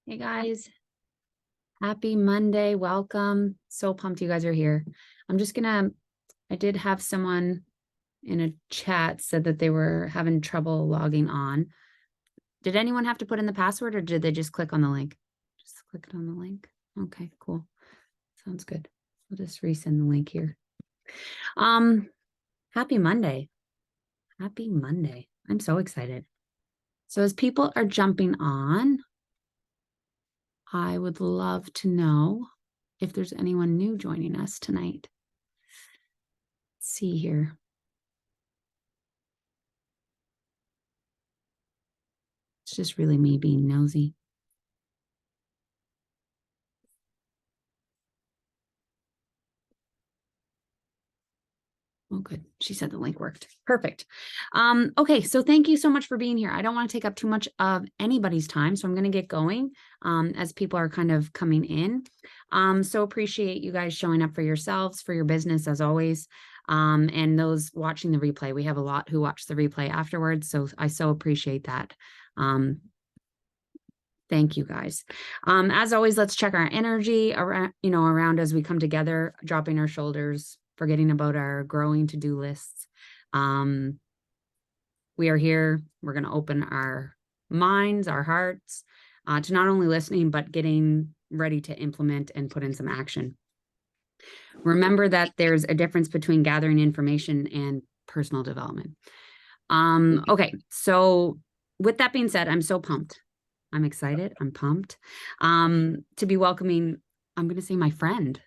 Hey guys, happy Monday. Welcome. So pumped you guys are here. I did have someone in a chat said that they were having trouble logging on. Did anyone have to put in the password or did they just click on the link? Just click it on the link. Okay, cool. Sounds good. We'll just resend the link here. Happy Monday. Happy Monday. I'm so excited. So as people are jumping on, I would love to know if there's anyone new joining us tonight. Let's see here. It's just really me being nosy. Oh, good. She said the link worked. Perfect. Okay, so thank you so much for being here. I don't want to take up too much of anybody's time, so I'm going to get going as people are kind of coming in. So appreciate you guys showing up for yourselves, for your business as always, and those watching the replay. We have a lot who watch the replay afterwards, so I so appreciate that. Thank you guys. As always, let's check our energy around as we come together, dropping our shoulders, forgetting about our growing to-do lists. We are here. We're going to open our minds, our hearts, to not only listening, but getting ready to implement and put in some action. Remember that there's a difference between gathering information and personal development. Okay, so with that being said, I'm so pumped. I'm excited. I'm pumped to be welcoming, I'm going to say my friend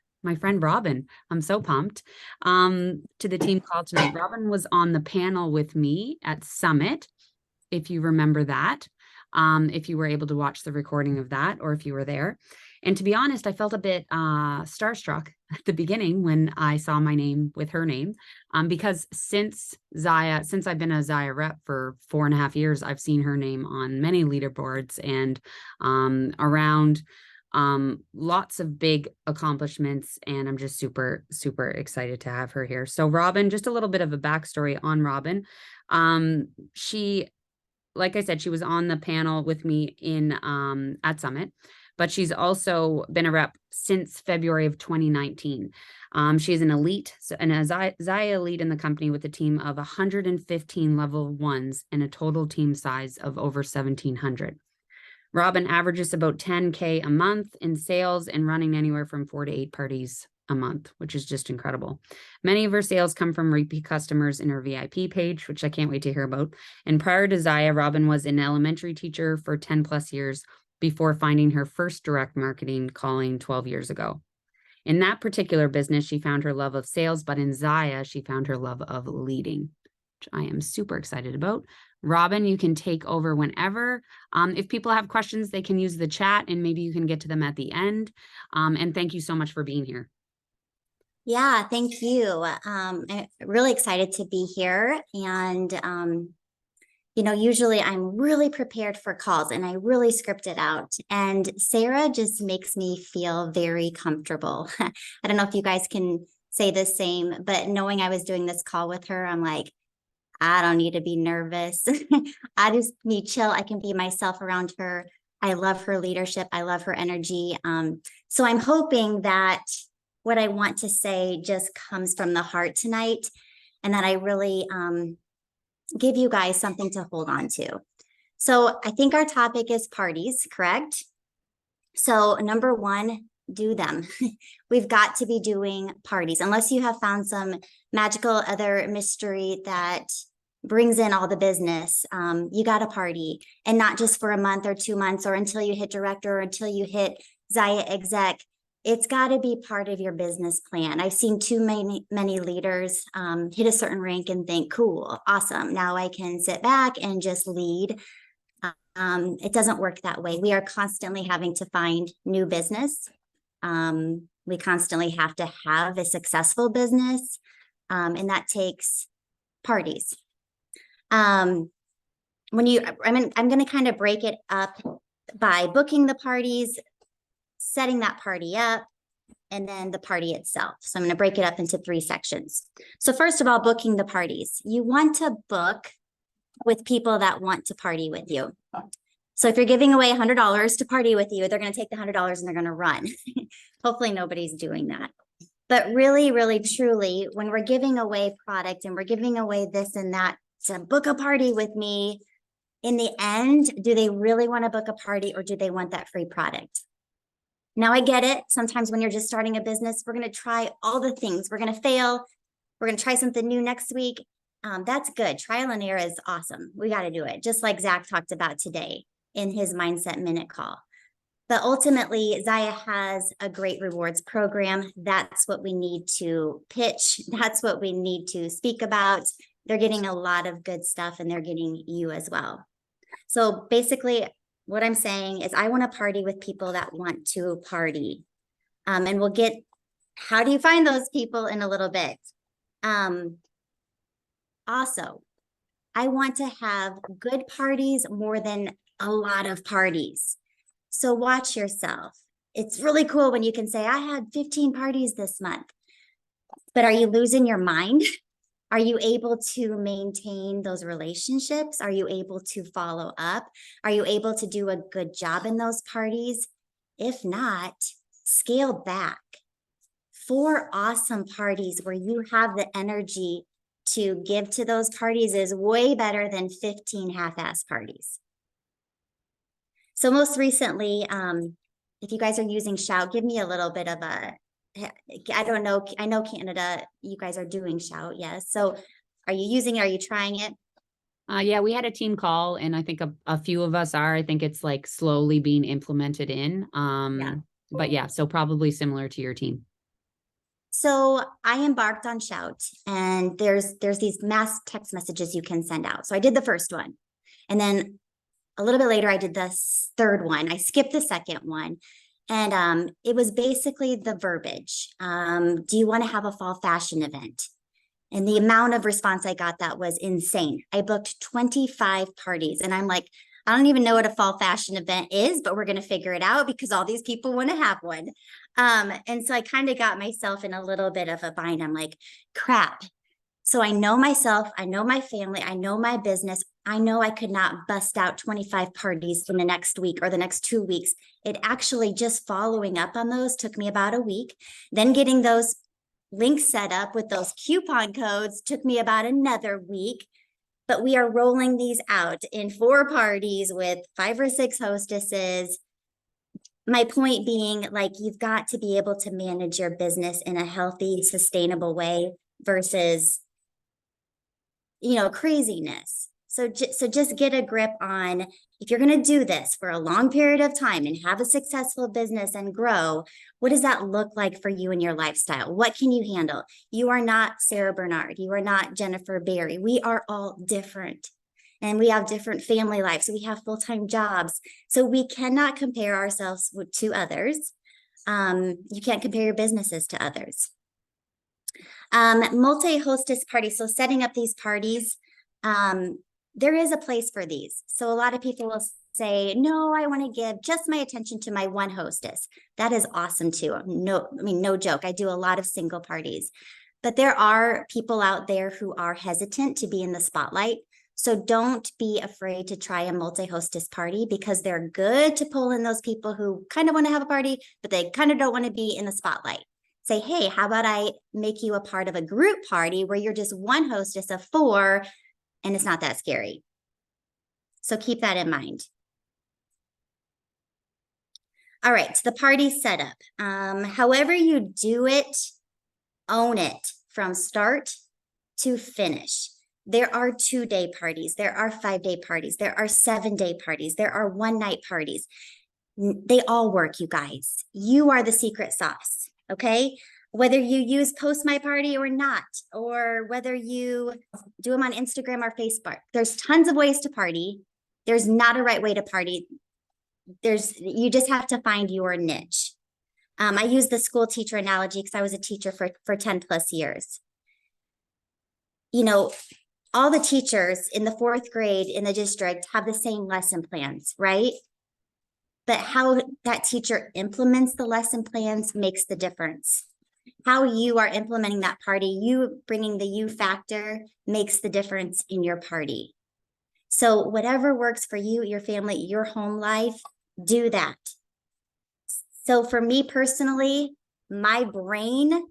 Robin. I'm so pumped to the team call tonight. Robin was on the panel with me at Summit, if you remember that, if you were able to watch the recording of that or if you were there. And to be honest, I felt a bit starstruck at the beginning when I saw my name with her name, because since I've been a Zaya rep for 4.5 years, I've seen her name on many leaderboards and around lots of big accomplishments. And I'm just super, super excited to have her here. So Robin, just a little bit of a backstory on Robin. She, like I said, she was on the panel with me at Summit, but she's also been a rep since February of 2019. She's an elite, a Zaya elite in the company with a team of 115 level ones and a total team size of over 1,700. Robin averages about 10K a month in sales and running anywhere from 4 to 8 parties a month, which is just incredible. Many of her sales come from repeat customers in her VIP page, which I can't wait to hear about. And prior to Zaya, Robin was an elementary teacher for 10 plus years before finding her first direct marketing calling 12 years ago. In that particular business, she found her love of sales, but in Zaya, she found her love of leading, which I am super excited about. Robin, you can take over whenever. If people have questions, they can use the chat and maybe you can get to them at the end. And thank you so much for being here. Yeah, thank you. I'm really excited to be here. And, usually I'm really prepared for calls and I really script it out. And Sarah just makes me feel very comfortable. I don't know if you guys can say the same, but knowing I was doing this call with her, I'm like, I don't need to be nervous. I just need chill. I can be myself around her. I love her leadership. I love her energy. So I'm hoping that what I want to say just comes from the heart tonight and that I really give you guys something to hold on to. So I think our topic is parties, correct? So number one, do them. We've got to be doing parties unless you have found some magical other mystery that brings in all the business. You got to party, and not just for a month or 2 months or until you hit director or until you hit Zaya exec. It's got to be part of your business plan. I've seen too many leaders hit a certain rank and think, cool, awesome. Now I can sit back and just lead. It doesn't work that way. We are constantly having to find new business. We constantly have to have a successful business, and that takes parties. I'm going to kind of break it up by booking the parties, setting that party up, and then the party itself. So I'm going to break it up into 3 sections. So first of all, booking the parties. You want to book with people that want to party with you. So if you're giving away $100 to party with you, they're going to take the $100 and they're going to run. Hopefully nobody's doing that. But really, really, truly, when we're giving away product and we're giving away this and that to book a party with me, in the end, do they really want to book a party or do they want that free product? Now I get it. Sometimes when you're just starting a business, we're going to try all the things. We're going to fail. We're going to try something new next week. That's good. Trial and error is awesome. We got to do it. Just like Zach talked about today in his Mindset Minute call. But ultimately, Zaya has a great rewards program. That's what we need to pitch. That's what we need to speak about. They're getting a lot of good stuff and they're getting you as well. So basically, what I'm saying is I want to party with people that want to party. And we'll get, how do you find those people in a little bit? Also, I want to have good parties more than a lot of parties. So watch yourself. It's really cool when you can say, I had 15 parties this month. But are you losing your mind? Are you able to maintain those relationships? Are you able to follow up? Are you able to do a good job in those parties? If not, scale back. 4 awesome parties where you have the energy to give to those parties is way better than 15 half-ass parties. So most recently, if you guys are using Shout, give me a little bit of a, I don't know. I know Canada, you guys are doing Shout. Yes. So are you using it? Are you trying it? Yeah, we had a team call and I think a few of us are. I think it's like slowly being implemented in. But yeah, so probably similar to your team. So I embarked on Shout and there's these mass text messages you can send out. So I did the first one. And then a little bit later, I did the third one. I skipped the second one. And it was basically the verbiage. Do you want to have a fall fashion event? And the amount of response I got that was insane. I booked 25 parties and I'm like, I don't even know what a fall fashion event is, but we're going to figure it out because all these people want to have one. And so I kind of got myself in a little bit of a bind. I'm like, crap. So I know myself, I know my family, I know my business. I know I could not bust out 25 parties in the next week or the next 2 weeks. It actually just following up on those took me about a week. Then getting those links set up with those coupon codes took me about another week. But we are rolling these out in 4 parties with 5 or 6 hostesses. My point being, like, you've got to be able to manage your business in a healthy, sustainable way versus, craziness. So just get a grip on, if you're going to do this for a long period of time and have a successful business and grow, what does that look like for you and your lifestyle? What can you handle? You are not Sarah Bernard. You are not Jennifer Berry. We are all different. And we have different family lives. We have full-time jobs. So we cannot compare ourselves to others. You can't compare your businesses to others. Multi-hostess parties. So setting up these parties, there is a place for these. So a lot of people will say, no, I want to give just my attention to my one hostess. That is awesome too. No joke. I do a lot of single parties, but there are people out there who are hesitant to be in the spotlight. So don't be afraid to try a multi-hostess party because they're good to pull in those people who kind of want to have a party, but they kind of don't want to be in the spotlight. Say, hey, how about I make you a part of a group party where you're just one hostess of 4 and it's not that scary. So keep that in mind. All right, the party setup. However you do it, own it from start to finish. There are 2-day parties. There are 5-day parties. There are 7-day parties. There are 1-night parties. They all work, you guys. You are the secret sauce, okay? Whether you use Post My Party or not, or whether you do them on Instagram or Facebook, there's tons of ways to party. There's not a right way to party. You just have to find your niche. I use the school teacher analogy because I was a teacher for 10 plus years. All the teachers in the 4th grade in the district have the same lesson plans, right? But how that teacher implements the lesson plans makes the difference. How you are implementing that party, you bringing the you factor makes the difference in your party. So whatever works for you, your family, your home life, do that. So for me personally, my brain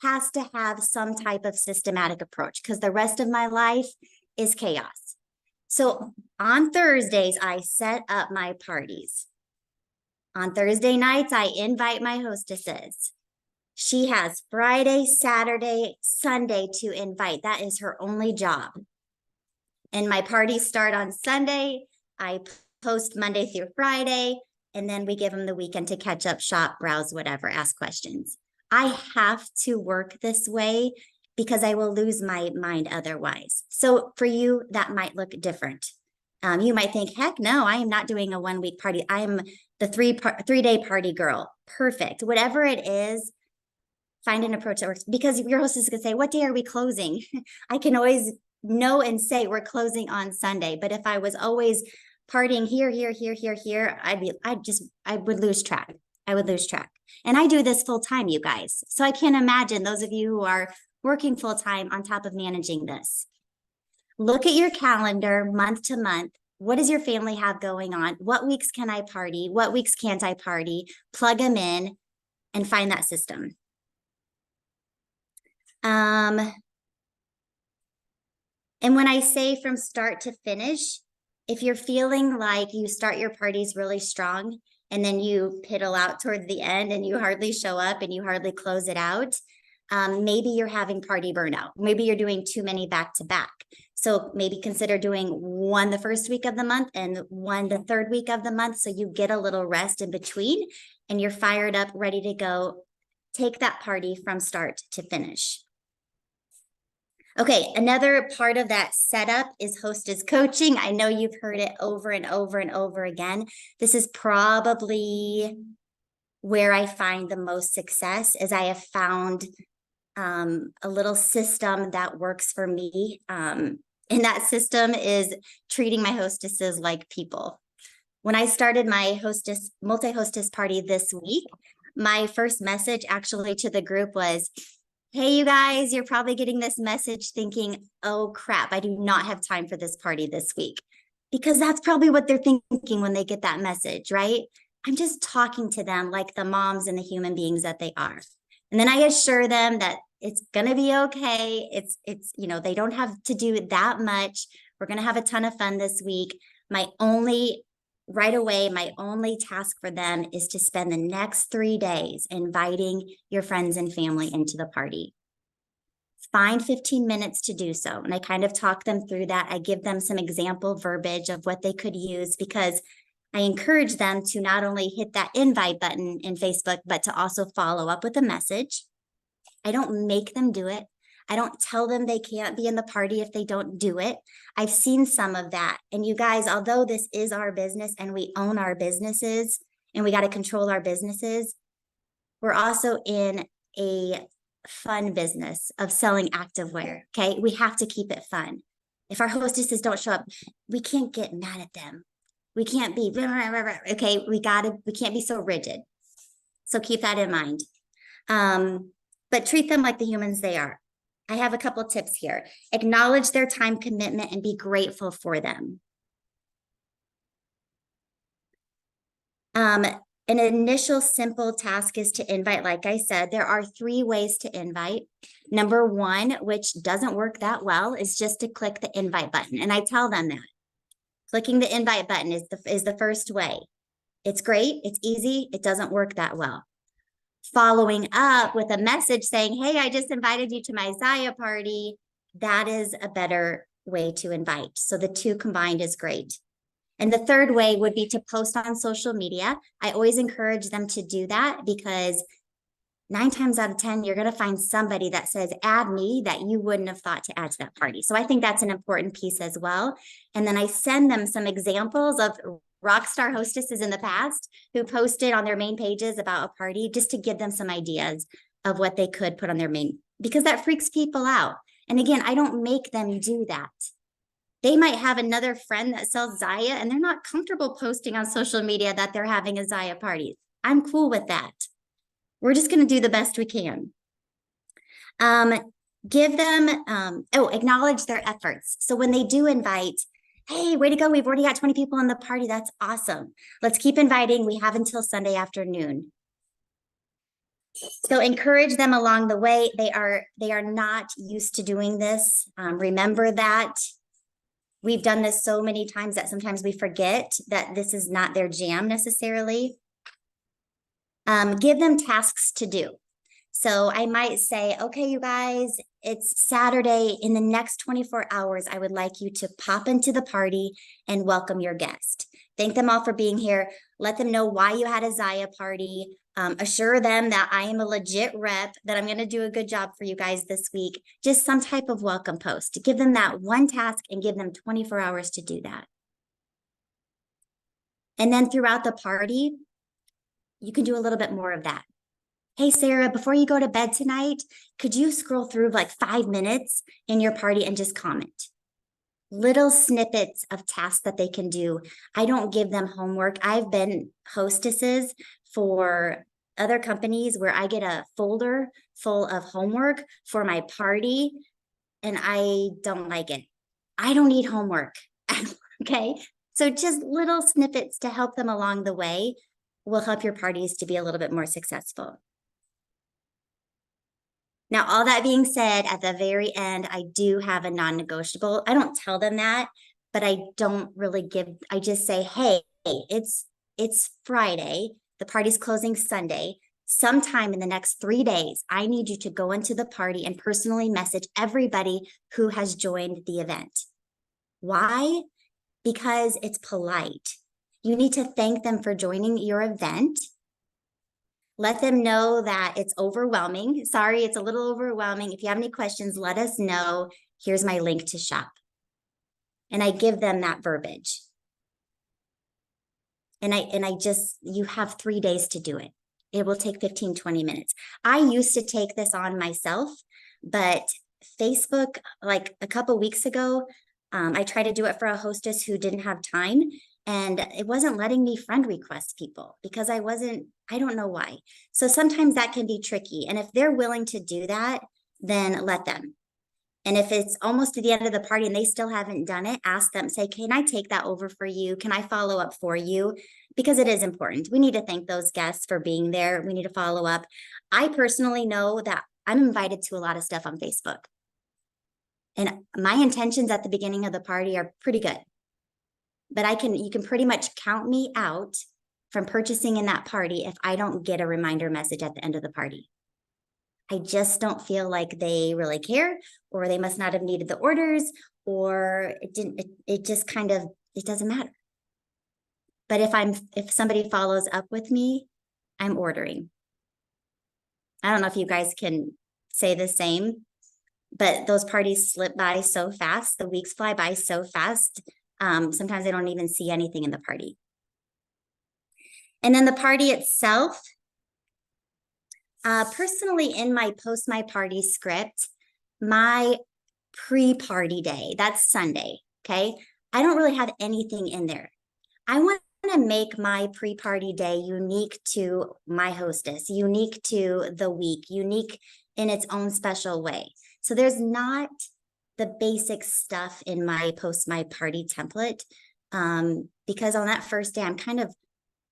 has to have some type of systematic approach because the rest of my life is chaos. So on Thursdays, I set up my parties. On Thursday nights, I invite my hostesses. She has Friday, Saturday, Sunday to invite. That is her only job. And my parties start on Sunday. I post Monday through Friday, and then we give them the weekend to catch up, shop, browse, whatever, ask questions. I have to work this way because I will lose my mind otherwise. So for you, that might look different. You might think, heck no, I am not doing a 1 week party. I am the 3-day party girl. Perfect. Whatever it is, find an approach that works, because your hostess is going to say, what day are we closing? I can always know and say we're closing on Sunday. But if I was always partying here, I would lose track. I would lose track. And I do this full time, you guys. So I can't imagine those of you who are working full time on top of managing this. Look at your calendar month to month. What does your family have going on? What weeks can I party? What weeks can't I party? Plug them in and find that system. And when I say from start to finish, if you're feeling like you start your parties really strong and then you piddle out toward the end and you hardly show up and you hardly close it out, maybe you're having party burnout. Maybe you're doing too many back to back. So maybe consider doing one the first week of the month and one the third week of the month, so you get a little rest in between and you're fired up, ready to go. Take that party from start to finish. Okay, another part of that setup is Hostess Coaching. I know you've heard it over and over and over again. This is probably where I find the most success, as I have found a little system that works for me. And that system is treating my hostesses like people. When I started my multi-hostess party this week, my first message actually to the group was, hey, you guys, you're probably getting this message thinking, oh crap, I do not have time for this party this week. Because that's probably what they're thinking when they get that message, right? I'm just talking to them like the moms and the human beings that they are. And then I assure them that it's going to be okay. It's, they don't have to do that much. We're going to have a ton of fun this week. My only task for them is to spend the next 3 days inviting your friends and family into the party. Find 15 minutes to do so. And I kind of talk them through that. I give them some example verbiage of what they could use, because I encourage them to not only hit that invite button in Facebook, but to also follow up with a message. I don't make them do it. I don't tell them they can't be in the party if they don't do it. I've seen some of that. And you guys, although this is our business and we own our businesses and we got to control our businesses, we're also in a fun business of selling activewear. Okay. We have to keep it fun. If our hostesses don't show up, we can't get mad at them. We can't be, okay, we can't be so rigid. So keep that in mind. But treat them like the humans they are. I have a couple tips here. Acknowledge their time commitment and be grateful for them. An initial simple task is to invite. Like I said, there are 3 ways to invite. Number 1, which doesn't work that well, is just to click the invite button. And I tell them that. Clicking the invite button is the first way. It's great. It's easy. It doesn't work that well. Following up with a message saying, hey, I just invited you to my Zaya party. That is a better way to invite. So the 2 combined is great. And the third way would be to post on social media. I always encourage them to do that, because 9 times out of 10, you're going to find somebody that says, add me, that you wouldn't have thought to add to that party. So I think that's an important piece as well. And then I send them some examples of rock star hostesses in the past who posted on their main pages about a party, just to give them some ideas of what they could put on their main, because that freaks people out. And again, I don't make them do that. They might have another friend that sells Zaya and they're not comfortable posting on social media that they're having a Zaya party. I'm cool with that. We're just going to do the best we can. Give them, acknowledge their efforts. So when they do invite, Hey, way to go. We've already got 20 people in the party. That's awesome. Let's keep inviting. We have until Sunday afternoon. So encourage them along the way. They are not used to doing this. Remember that we've done this so many times that sometimes we forget that this is not their jam necessarily. Give them tasks to do. So I might say, okay, you guys, it's Saturday. In the next 24 hours, I would like you to pop into the party and welcome your guest. Thank them all for being here. Let them know why you had a Zaya party. Assure them that I am a legit rep, that I'm going to do a good job for you guys this week. Just some type of welcome post. Give them that one task and give them 24 hours to do that. And then throughout the party, you can do a little bit more of that. Hey, Sarah, before you go to bed tonight, could you scroll through like 5 minutes in your party and just comment? Little snippets of tasks that they can do. I don't give them homework. I've been hostesses for other companies where I get a folder full of homework for my party, and I don't like it. I don't need homework. Okay. So just little snippets to help them along the way will help your parties to be a little bit more successful. Now, all that being said, at the very end, I do have a non-negotiable. I don't tell them that, but I don't really I just say, hey, it's Friday. The party's closing Sunday. Sometime in the next 3 days, I need you to go into the party and personally message everybody who has joined the event. Why? Because it's polite. You need to thank them for joining your event. Let them know that it's overwhelming. Sorry, it's a little overwhelming. If you have any questions, let us know. Here's my link to shop. And I give them that verbiage. And I just, you have 3 days to do it. It will take 15, 20 minutes. I used to take this on myself, but Facebook, like a couple weeks ago, I tried to do it for a hostess who didn't have time, and it wasn't letting me friend request people because I don't know why. So sometimes that can be tricky. And if they're willing to do that, then let them. And if it's almost to the end of the party and they still haven't done it, ask them, say, can I take that over for you? Can I follow up for you? Because it is important. We need to thank those guests for being there. We need to follow up. I personally know that I'm invited to a lot of stuff on Facebook. And my intentions at the beginning of the party are pretty good. But you can pretty much count me out from purchasing in that party if I don't get a reminder message at the end of the party. I just don't feel like they really care, or they must not have needed the orders, or it just kind of, it doesn't matter. But if somebody follows up with me, I'm ordering. I don't know if you guys can say the same, but those parties slip by so fast. The weeks fly by so fast. Sometimes I don't even see anything in the party. And then the party itself, personally in my post my party script, my pre-party day, that's Sunday, okay? I don't really have anything in there. I want to make my pre-party day unique to my hostess, unique to the week, unique in its own special way. So there's not the basic stuff in my post my party template, because on that first day, I'm kind of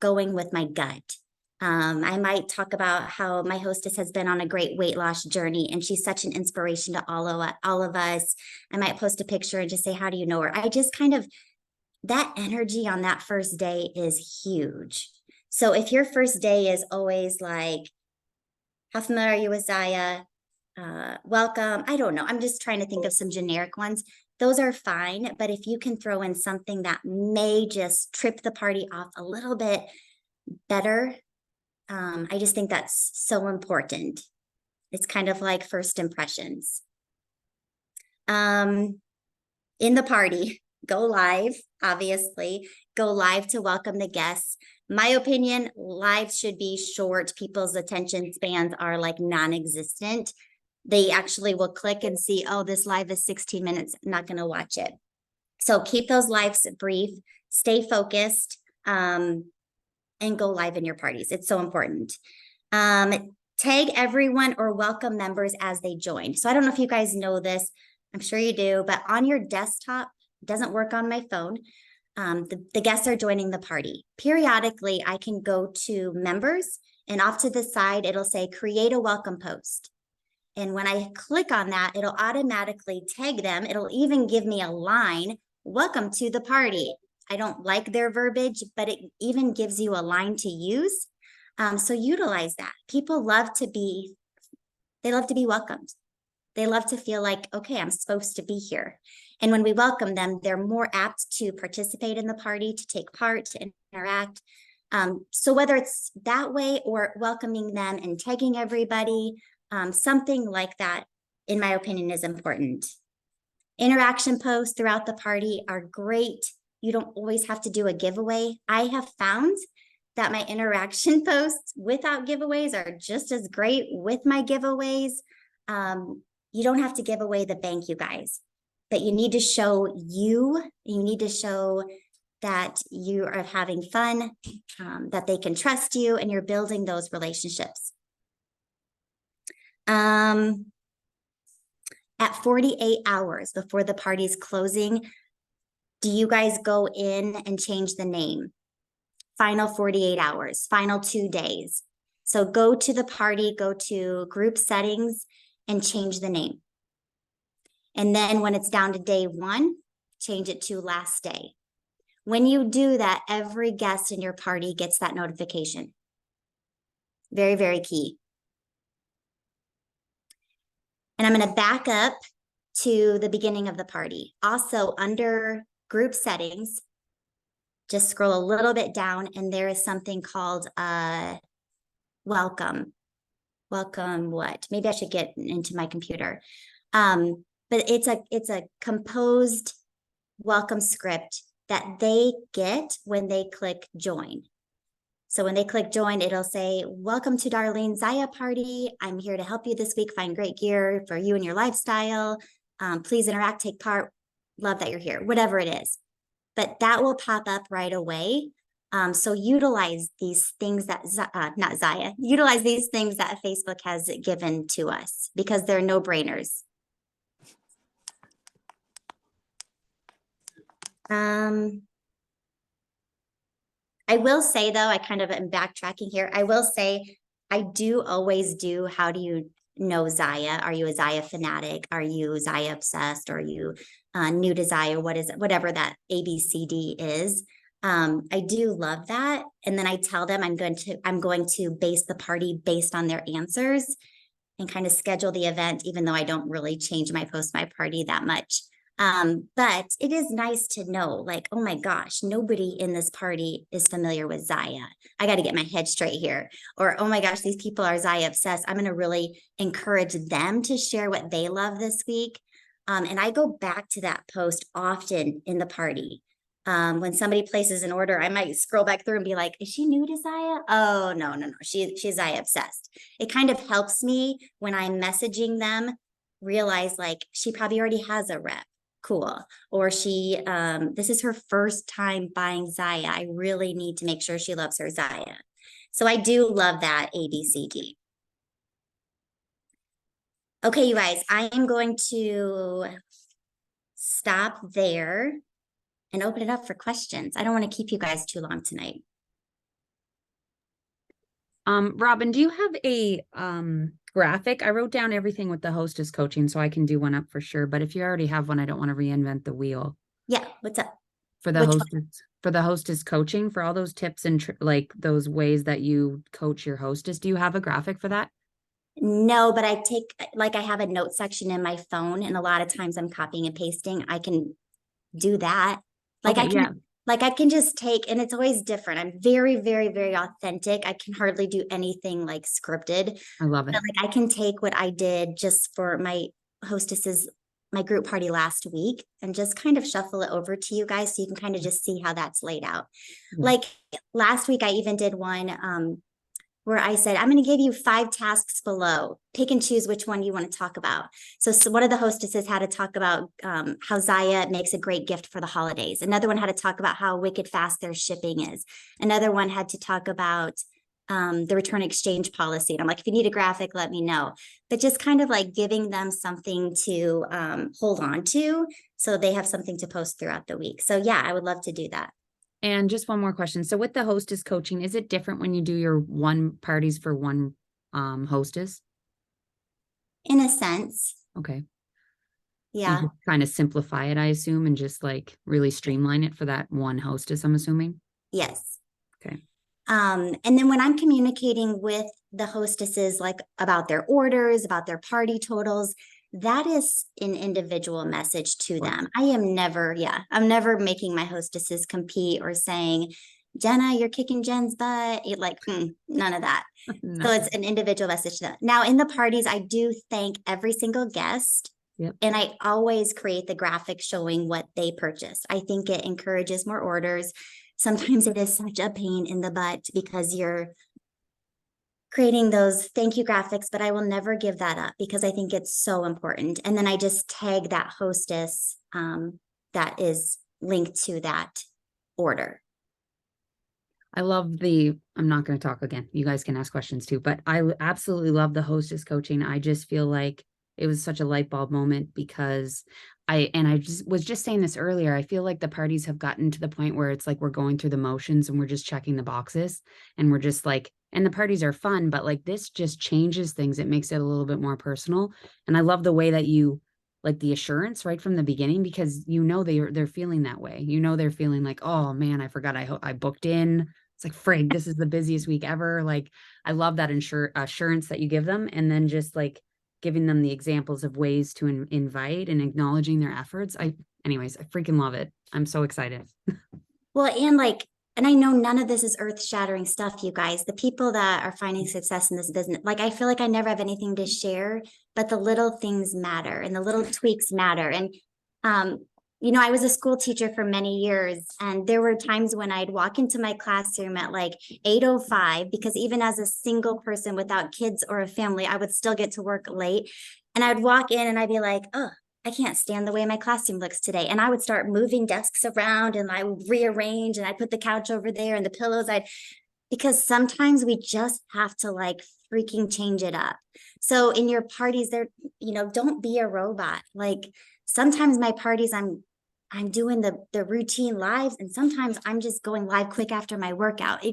going with my gut. I might talk about how my hostess has been on a great weight loss journey and she's such an inspiration to all of us. I might post a picture and just say, how do you know her? I just kind of, that energy on that first day is huge. So if your first day is always like, how familiar are you with Zaya? Welcome. I don't know. I'm just trying to think of some generic ones. Those are fine. But if you can throw in something that may just trip the party off a little bit better, I just think that's so important. It's kind of like first impressions. In the party, go live, obviously. Go live to welcome the guests. My opinion, lives should be short. People's attention spans are like non-existent. They actually will click and see, oh, this live is 16 minutes. I'm not going to watch it. So keep those lives brief, stay focused, and go live in your parties. It's so important. Tag everyone or welcome members as they join. So I don't know if you guys know this. I'm sure you do, but on your desktop, It doesn't work on my phone. The guests are joining the party. Periodically, I can go to members, and off to the side, it'll say create a welcome post. And when I click on that, it'll automatically tag them. It'll even give me a line, welcome to the party. I don't like their verbiage, but it even gives you a line to use. So utilize that. People love to be welcomed. They love to feel like, okay, I'm supposed to be here. And when we welcome them, they're more apt to participate in the party, to take part, to interact. So whether it's that way or welcoming them and tagging everybody, something like that, in my opinion, is important. Interaction posts throughout the party are great. You don't always have to do a giveaway. I have found that my interaction posts without giveaways are just as great with my giveaways. You don't have to give away the bank, you guys, but you need to show you need to show that you are having fun, that they can trust you, and you're building those relationships. At 48 hours before the party's closing, do you guys go in and change the name? Final 48 hours, final 2 days. So go to the party, go to group settings, and change the name. And then when it's down to day 1, change it to last day. When you do that, every guest in your party gets that notification. Very, very key. And I'm going to back up to the beginning of the party. Also, under group settings, just scroll a little bit down, and there is something called welcome. Welcome what? Maybe I should get into my computer. But it's a composed welcome script that they get when they click join. So when they click join, it'll say, welcome to Darlene Zaya party. I'm here to help you this week find great gear for you and your lifestyle. Please interact, take part. Love that you're here, whatever it is. But that will pop up right away. So utilize these things that, utilize these things that Facebook has given to us because they're no-brainers. I will say though, I kind of am backtracking here. I will say, I do always do, how do you know Zaya? Are you a Zaya fanatic? Are you Zaya obsessed? Are you new to Zaya? What is it? Whatever that ABCD is. I do love that. And then I tell them I'm going to base the party based on their answers and kind of schedule the event, even though I don't really change my post my party that much. But it is nice to know, like, oh my gosh, nobody in this party is familiar with Zaya. I got to get my head straight here. Or, oh my gosh, these people are Zaya obsessed. I'm going to really encourage them to share what they love this week. And I go back to that post often in the party. When somebody places an order, I might scroll back through and be like, is she new to Zaya? Oh, no. She's Zaya obsessed. It kind of helps me when I'm messaging them realize like she probably already has a rep. Cool. Or she, this is her first time buying Zaya. I really need to make sure she loves her Zaya. So I do love that ABCD. Okay, you guys, I am going to stop there and open it up for questions. I don't want to keep you guys too long tonight. Robin, do you have a graphic? I wrote down everything with the hostess coaching, so I can do one up for sure. But if you already have one, I don't want to reinvent the wheel. Yeah, what's up? For the hostess coaching, for all those tips and like those ways that you coach your hostess, do you have a graphic for that? No, but I have a note section in my phone, and a lot of times I'm copying and pasting. I can do that. I can just take, and it's always different. I'm very, very, very authentic. I can hardly do anything like scripted. I love it. But like I can take what I did just for my group party last week and just kind of shuffle it over to you guys so you can kind of just see how that's laid out. Yeah. Like last week, I even did one where I said, I'm going to give you 5 tasks below. Pick and choose which one you want to talk about. So one of the hostesses had to talk about how Zaya makes a great gift for the holidays. Another one had to talk about how wicked fast their shipping is. Another one had to talk about the return exchange policy. And I'm like, if you need a graphic, let me know. But just kind of like giving them something to hold on to so they have something to post throughout the week. So yeah, I would love to do that. And just one more question. So with the hostess coaching, is it different when you do your one parties for one hostess? In a sense, Okay. You yeah, just kind of simplify it, I assume, and just like really streamline it for that one hostess, I'm assuming. yes. Okay. And then when I'm communicating with the hostesses, like about their orders, about their party totals, that is an individual message to Of course. them. I'm never making my hostesses compete or saying, Jenna, you're kicking Jen's butt. None of that. So it's Nothing. an individual message to them. Now, in the parties, I do thank every single guest. Yep. And I always create the graphic showing what they purchased. I think it encourages more orders. Sometimes it is such a pain in the butt because you're creating those thank you graphics, but I will never give that up because I think it's so important. And then I just tag that hostess that is linked to that order. I love I'm not going to talk again. You guys can ask questions too, but I absolutely love the hostess coaching. I just feel like it was such a light bulb moment because I was just saying this earlier. I feel like the parties have gotten to the point where it's like we're going through the motions and we're just checking the boxes and we're just like, and the parties are fun, but like this just changes things. It makes it a little bit more personal. And I love the way that you like the assurance right from the beginning because they're feeling that way. They're feeling like, oh man, I forgot I booked in. It's like, frig, this is the busiest week ever. Like, I love that assurance that you give them. And then just like giving them the examples of ways to invite and acknowledging their efforts. Anyways, I freaking love it. I'm so excited. Well, and I know none of this is earth shattering stuff, you guys. The people that are finding success in this business, like I feel like I never have anything to share, but the little things matter and the little tweaks matter. And, I was a school teacher for many years, and there were times when I'd walk into my classroom at like 8:05, because even as a single person without kids or a family, I would still get to work late. And I'd walk in and I'd be like, oh, I can't stand the way my classroom looks today. And I would start moving desks around and I would rearrange and I'd put the couch over there and the pillows. Because sometimes we just have to like freaking change it up. So in your parties there, don't be a robot. Like sometimes my parties, I'm doing the routine lives, and sometimes I'm just going live quick after my workout.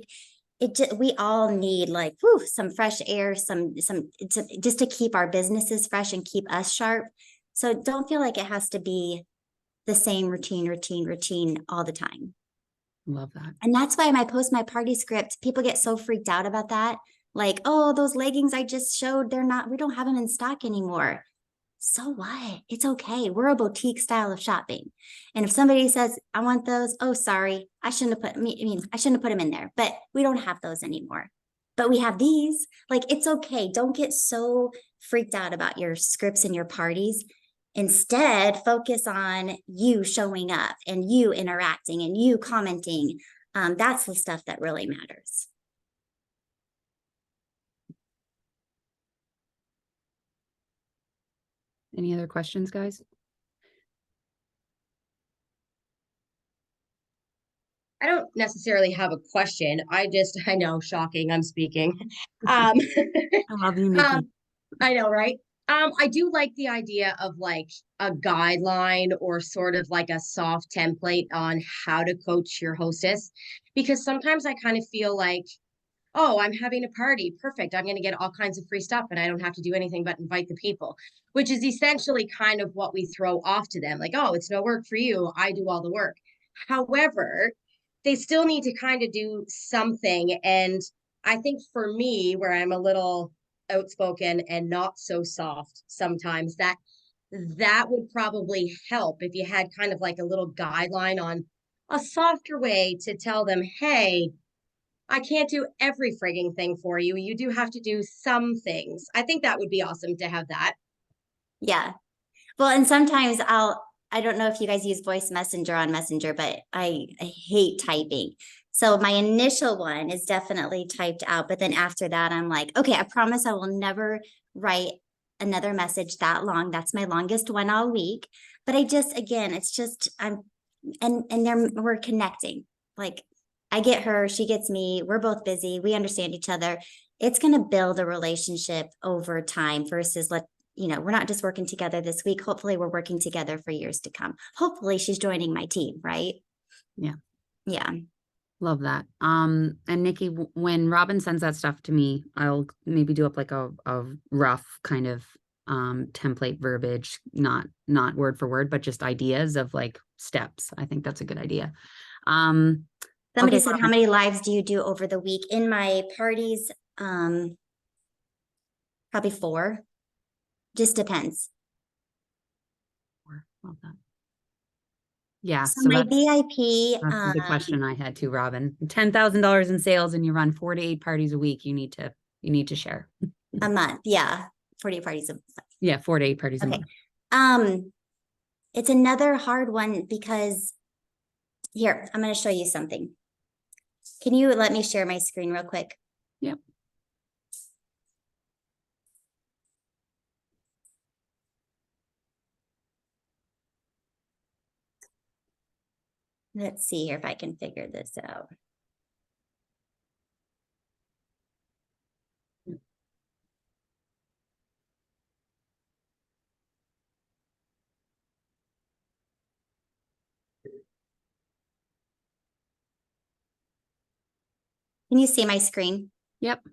We all need like some fresh air, just to keep our businesses fresh and keep us sharp. So don't feel like it has to be the same routine all the time. Love that. And that's why when I post my party script, people get so freaked out about that. Like, oh, those leggings I just showed, we don't have them in stock anymore. So what? It's okay. We're a boutique style of shopping. And if somebody says, I want those, oh, sorry, I shouldn't have put them in there, but we don't have those anymore. But we have these. Like, it's okay. Don't get so freaked out about your scripts and your parties. Instead, focus on you showing up and you interacting and you commenting. That's the stuff that really matters. Any other questions, guys? I don't necessarily have a question. I know, shocking, I'm speaking. Um, I love you, Nikki. I know, right? I do like the idea of like a guideline or sort of like a soft template on how to coach your hostess, because sometimes I kind of feel like, oh, I'm having a party. Perfect. I'm going to get all kinds of free stuff and I don't have to do anything but invite the people, which is essentially kind of what we throw off to them. Like, oh, it's no work for you. I do all the work. However, they still need to kind of do something. And I think for me, where I'm a little outspoken and not so soft sometimes, that would probably help if you had kind of like a little guideline on a softer way to tell them, hey, I can't do every frigging thing for you. You do have to do some things. I think that would be awesome to have that. Yeah. Well, and sometimes I don't know if you guys use voice messenger on Messenger, but I hate typing. So my initial one is definitely typed out. But then after that, I'm like, okay, I promise I will never write another message that long. That's my longest one all week. But again, it's just, we're connecting. Like, I get her, she gets me, we're both busy, we understand each other. It's going to build a relationship over time versus we're not just working together this week. Hopefully we're working together for years to come. Hopefully she's joining my team, right? Yeah. Yeah. Love that. And Nikki, when Robin sends that stuff to me, I'll maybe do up like a rough kind of template verbiage, not word for word, but just ideas of like steps. I think that's a good idea. Somebody Okay, said, Robin. how many lives do you do over the week? In my parties, probably 4. Just depends. Love that. Yeah, So so my that's VIP, the question I had too, Robin. $10,000 in sales and you run 4 to 8 parties a week. You need to share. a month. Yeah. 40 parties a month. Yeah, 4 to 8 parties a Okay. month. It's another hard one because here, I'm going to show you something. Can you let me share my screen real quick? Yep. Let's see here if I can figure this out. Can you see my screen? Yep.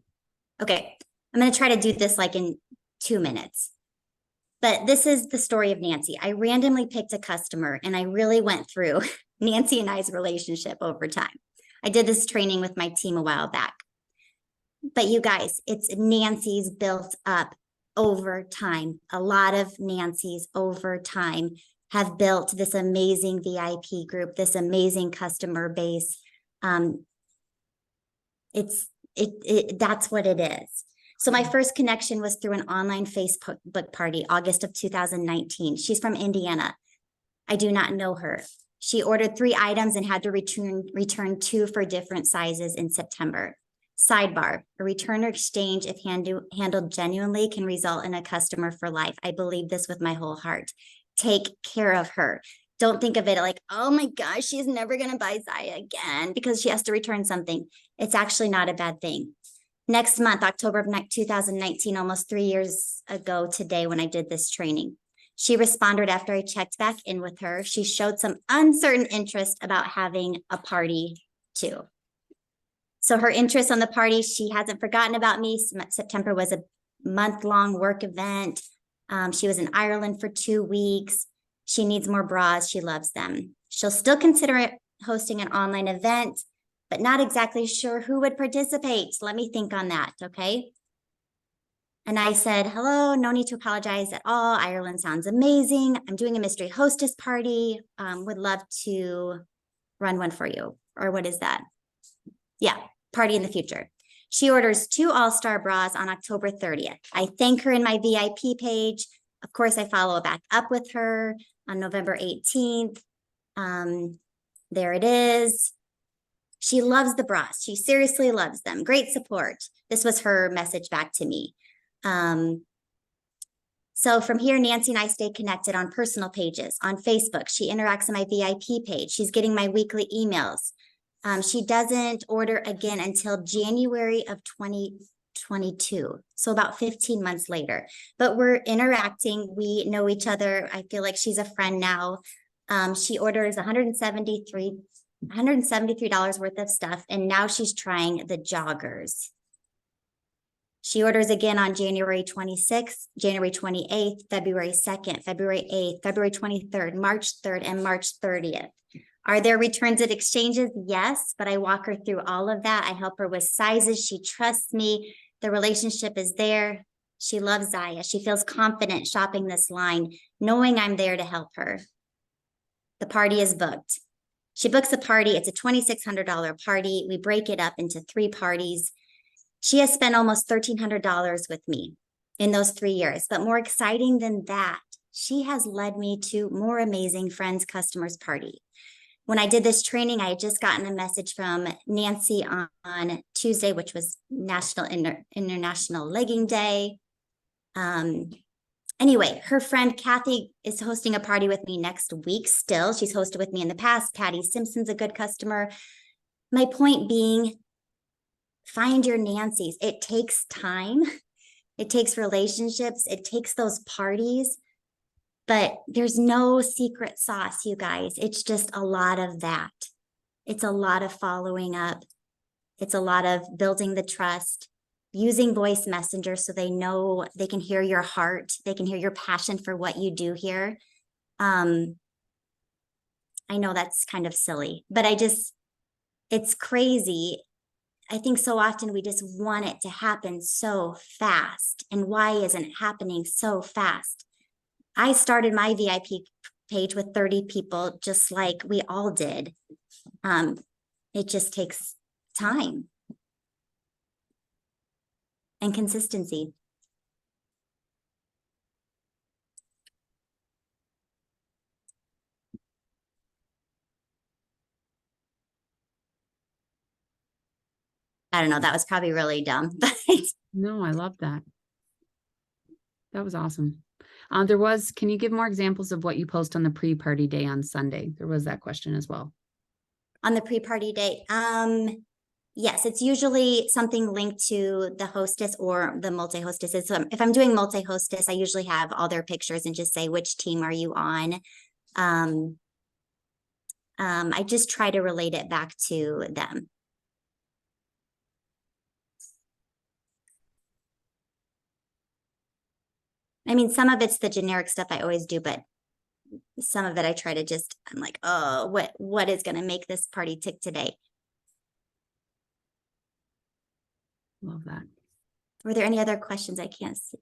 Okay. I'm going to try to do this like in 2 minutes. But this is the story of Nancy. I randomly picked a customer and I really went through Nancy and I's relationship over time. I did this training with my team a while back. But you guys, it's Nancy's built up over time. A lot of Nancy's over time have built this amazing VIP group, this amazing customer base. That's what it is. So my first connection was through an online Facebook party, August of 2019. She's from Indiana. I do not know her. She ordered 3 items and had to return 2 for different sizes in September. Sidebar, a return or exchange, if handled genuinely, can result in a customer for life. I believe this with my whole heart. Take care of her. Don't think of it like, oh my gosh, she's never going to buy Zaya again because she has to return something. It's actually not a bad thing. Next month, October of 2019, almost 3 years ago today when I did this training, she responded after I checked back in with her. She showed some uncertain interest about having a party too. So her interest on the party, she hasn't forgotten about me. September was a month-long work event. She was in Ireland for 2 weeks. She needs more bras. She loves them. She'll still consider hosting an online event, but not exactly sure who would participate. Let me think on that, okay? And I said, hello, no need to apologize at all. Ireland sounds amazing. I'm doing a mystery hostess party. Would love to run one for you. Or what is that? Yeah, party in the future. She orders 2 all-star bras on October 30th. I thank her in my VIP page. Of course, I follow back up with her on November 18th. There it is. She loves the bras. She seriously loves them. Great support. This was her message back to me. So from here, Nancy and I stay connected on personal pages, on Facebook. She interacts on my VIP page. She's getting my weekly emails. She doesn't order again until January of 2022. So about 15 months later, but we're interacting. We know each other. I feel like she's a friend now. She orders $173 worth of stuff. And now she's trying the joggers. She orders again on January 26th, January 28th, February 2nd, February 8th, February 23rd, March 3rd, and March 30th. Are there returns and exchanges? Yes, but I walk her through all of that. I help her with sizes. She trusts me. The relationship is there. She loves Zaya. She feels confident shopping this line, knowing I'm there to help her. The party is booked. She books a party. It's a $2,600 party. We break it up into 3 parties. She has spent almost $1,300 with me in those 3 years. But more exciting than that, she has led me to more amazing friends, customers party. When I did this training, I had just gotten a message from Nancy on Tuesday, which was International Legging Day. Anyway, her friend Kathy is hosting a party with me next week still. She's hosted with me in the past. Patty Simpson's a good customer. my point being, find your Nancys. It takes time. It takes relationships. It takes those parties. But there's no secret sauce, you guys. It's just a lot of that. It's a lot of following up. It's a lot of building the trust, using voice messenger so they know they can hear your heart. They can hear your passion for what you do here. I know that's kind of silly, but it's crazy. I think so often we just want it to happen so fast. And why isn't it happening so fast? I started my VIP page with 30 people, just like we all did. It just takes time and consistency. I don't know, that was probably really dumb, but No, I love that. That was awesome. Can you give more examples of what you post on the pre-party day on Sunday? There was that question as well. on the pre-party day, yes, it's usually something linked to the hostess or the multi-hostess. If I'm doing multi-hostess, I usually have all their pictures and just say, which team are you on? I just try to relate it back to them. I mean, some of it's the generic stuff I always do, but some of it I try to I'm like, oh, what is going to make this party tick today? Love that. Were there any other questions I can't see?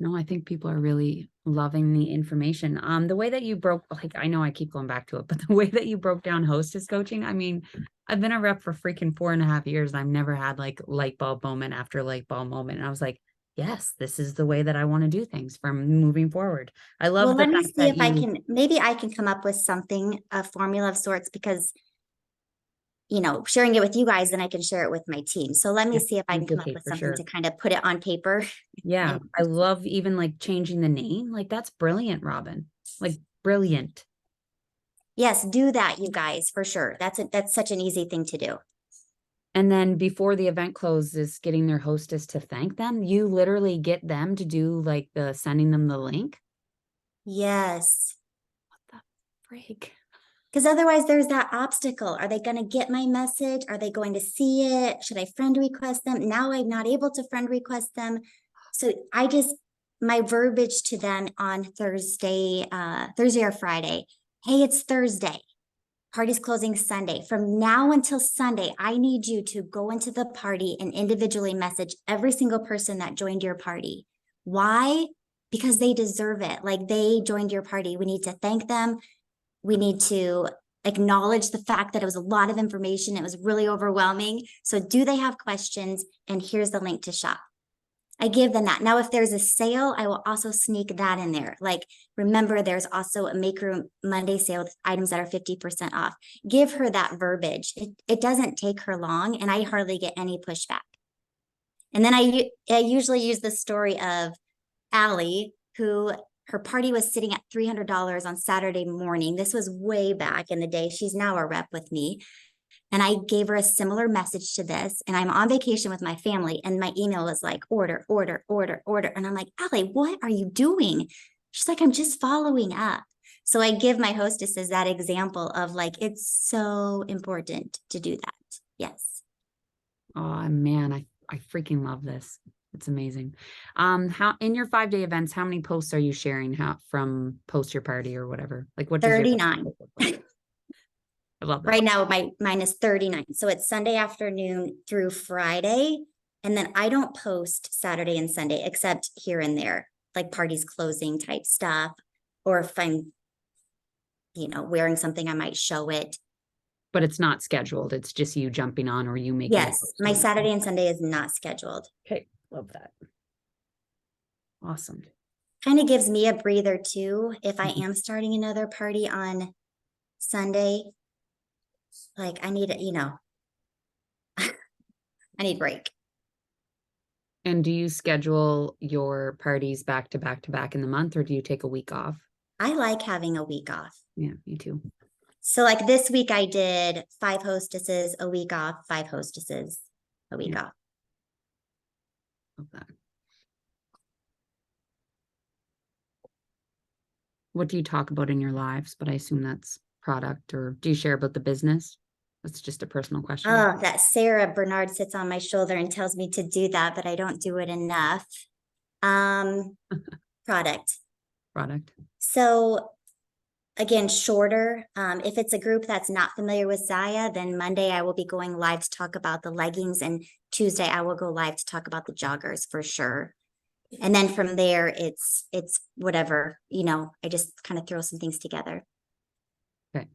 No, I think people are really loving the information. The way that you broke, like, I know I keep going back to it, but the way that you broke down hostess coaching, I mean, I've been a rep for freaking 4.5 years. And I've never had like light bulb moment after light bulb moment. And I was like, yes, this is the way that I want to do things from moving forward. I love Well, the let me fact see that if I can, maybe I can come up with something, a formula of sorts, because, you know, sharing it with you guys, then I can share it with my team. So let me see if I can come up with something to kind of put it on paper. Yeah, I love even like changing the name. Like, that's brilliant, Robin. Like, brilliant. Yes, do that, you guys, for sure. That's such an easy thing to do. And then before the event closes, getting their hostess to thank them. You literally get them to do like the sending them the link. Yes. What the freak? Because otherwise there's that obstacle. Are they going to get my message? Are they going to see it? Should I friend request them? Now I'm not able to friend request them. So my verbiage to them on Thursday or Friday. Hey, it's Thursday. Party's closing Sunday. From now until Sunday, I need you to go into the party and individually message every single person that joined your party. Why? Because they deserve it. Like, they joined your party. We need to thank them. We need to acknowledge the fact that it was a lot of information. It was really overwhelming. So do they have questions? And here's the link to shop. I give them that. Now, if there's a sale, I will also sneak that in there. Like, remember, there's also a Make Room Monday sale with items that are 50% off. Give her that verbiage. It doesn't take her long, and I hardly get any pushback. And then I usually use the story of Allie, who her party was sitting at $300 on Saturday morning. This was way back in the day. She's now a rep with me. And I gave her a similar message to this. And I'm on vacation with my family. And my email was like, order, order, order, order. And I'm like, Allie, what are you doing? She's like, I'm just following up. So I give my hostesses that example of like, it's so important to do that. Yes. Oh man, I freaking love this. It's amazing. How in your 5-day events, how many posts are you sharing from post your party or whatever? Like, what does 39. I love that. Right now, mine is 39. So it's Sunday afternoon through Friday. And then I don't post Saturday and Sunday, except here and there, like parties closing type stuff. Or if I'm, wearing something, I might show it. But it's not scheduled. It's just you jumping on or you making. Yes, my Saturday and Sunday is not scheduled. Okay, love that. Awesome. Kind of gives me a breather too. If I am starting another party on Sunday, like I need I need break. And do you schedule your parties back to back to back in the month, or do you take a week off? I like having a week off. Yeah, me too. So like this week I did 5 hostesses a week off, 5 hostesses a week Yeah. off. Love that. What do you talk about in your lives? But I assume that's product, or do you share about the business? That's just a personal question. Oh, that Sarah Bernard sits on my shoulder and tells me to do that, but I don't do it enough. Product. Product. So again, shorter. If it's a group that's not familiar with Zaya, then Monday I will be going live to talk about the leggings, and Tuesday I will go live to talk about the joggers for sure. And then from there, it's whatever, I just kind of throw some things together. Okay.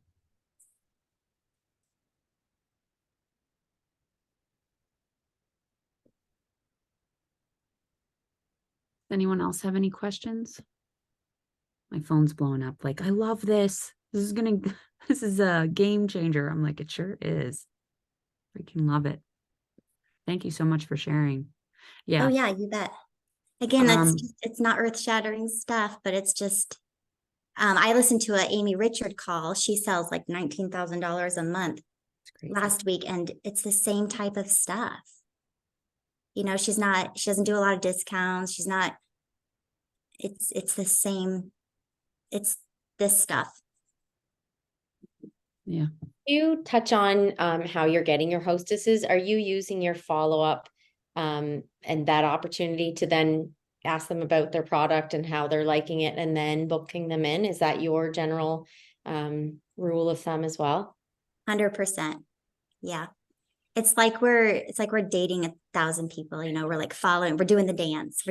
Anyone else have any questions? My phone's blowing up. Like, I love this. This is a game changer. I'm like, it sure is. Freaking love it. Thank you so much for sharing. Yeah. Oh yeah, you bet. Again, it's not earth-shattering stuff, but it's just, I listened to a Amy Richard call. She sells like $19,000 a month last week, and it's the same type of stuff. She doesn't do a lot of discounts. It's the same, it's this stuff. Yeah. You touch on how you're getting your hostesses. Are you using your follow-up and that opportunity to then ask them about their product and how they're liking it and then booking them in? Is that your general rule of thumb as well? 100%. Yeah. It's like we're dating 1,000 people, we're like following, we're doing the dance.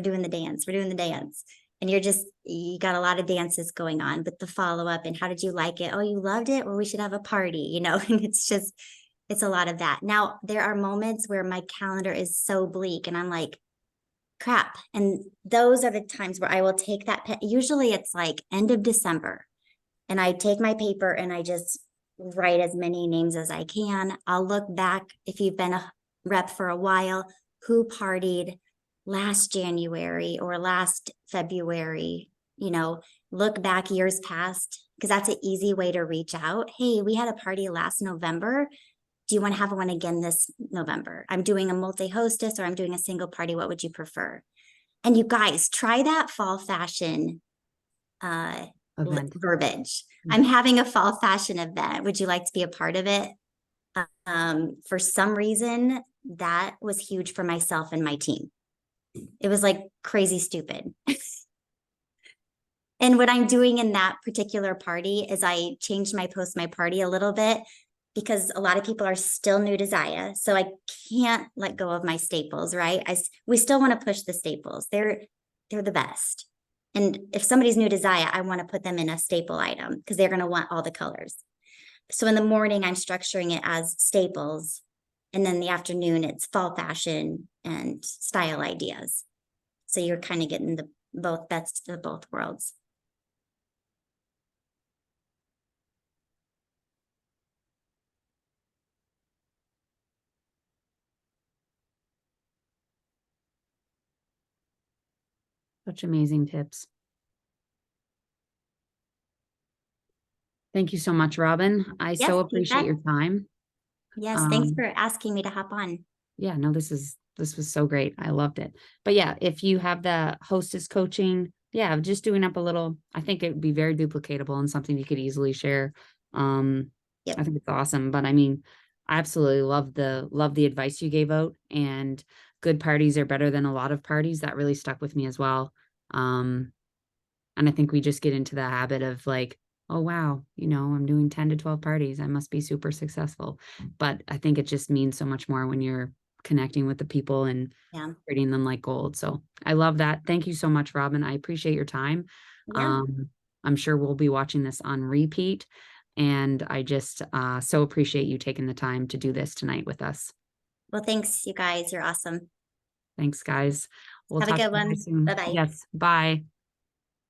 And you got a lot of dances going on, but the follow-up and how did you like it? Oh, you loved it? Well, we should have a party, and it's a lot of that. Now, there are moments where my calendar is so bleak and I'm like, crap. And those are the times where I will take that. Usually it's like end of December, and I take my paper and I just write as many names as I can. I'll look back, if you've been a rep for a while, who partied last January or last February, look back years past, because that's an easy way to reach out. Hey, we had a party last November. Do you want to have one again this November? I'm doing a multi-hostess or I'm doing a single party. What would you prefer? And you guys, try that fall fashion verbiage. I'm having a fall fashion event. Would you like to be a part of it? For some reason, that was huge for myself and my team. It was like crazy stupid. And what I'm doing in that particular party is I changed my party a little bit, because a lot of people are still new to Zaya. So I can't let go of my staples, right? We still want to push the staples. They're the best. And if somebody's new to Zaya, I want to put them in a staple item because they're going to want all the colors. So in the morning, I'm structuring it as staples. And then the afternoon, it's fall fashion and style ideas. So you're kind of getting the best of both worlds. Such amazing tips. Thank you so much, Robin. I so appreciate your time. Yes, thanks for asking me to hop on. Yeah, no, this was so great. I loved it. But yeah, if you have the hostess coaching, yeah, just doing up a little, I think it would be very duplicatable and something you could easily share. I think it's awesome. But I mean, I absolutely love the advice you gave out, and good parties are better than a lot of parties. That really stuck with me as well. And I think we just get into the habit of like, oh, wow, I'm doing 10 to 12 parties. I must be super successful. But I think it just means so much more when you're connecting with the people and treating them like gold. So I love that. Thank you so much, Robin. I appreciate your time. Yeah. I'm sure we'll be watching this on repeat. And I just so appreciate you taking the time to do this tonight with us. Well, thanks, you guys. You're awesome. Thanks, guys. We'll Have a good one. soon. Bye-bye. Yes. Bye.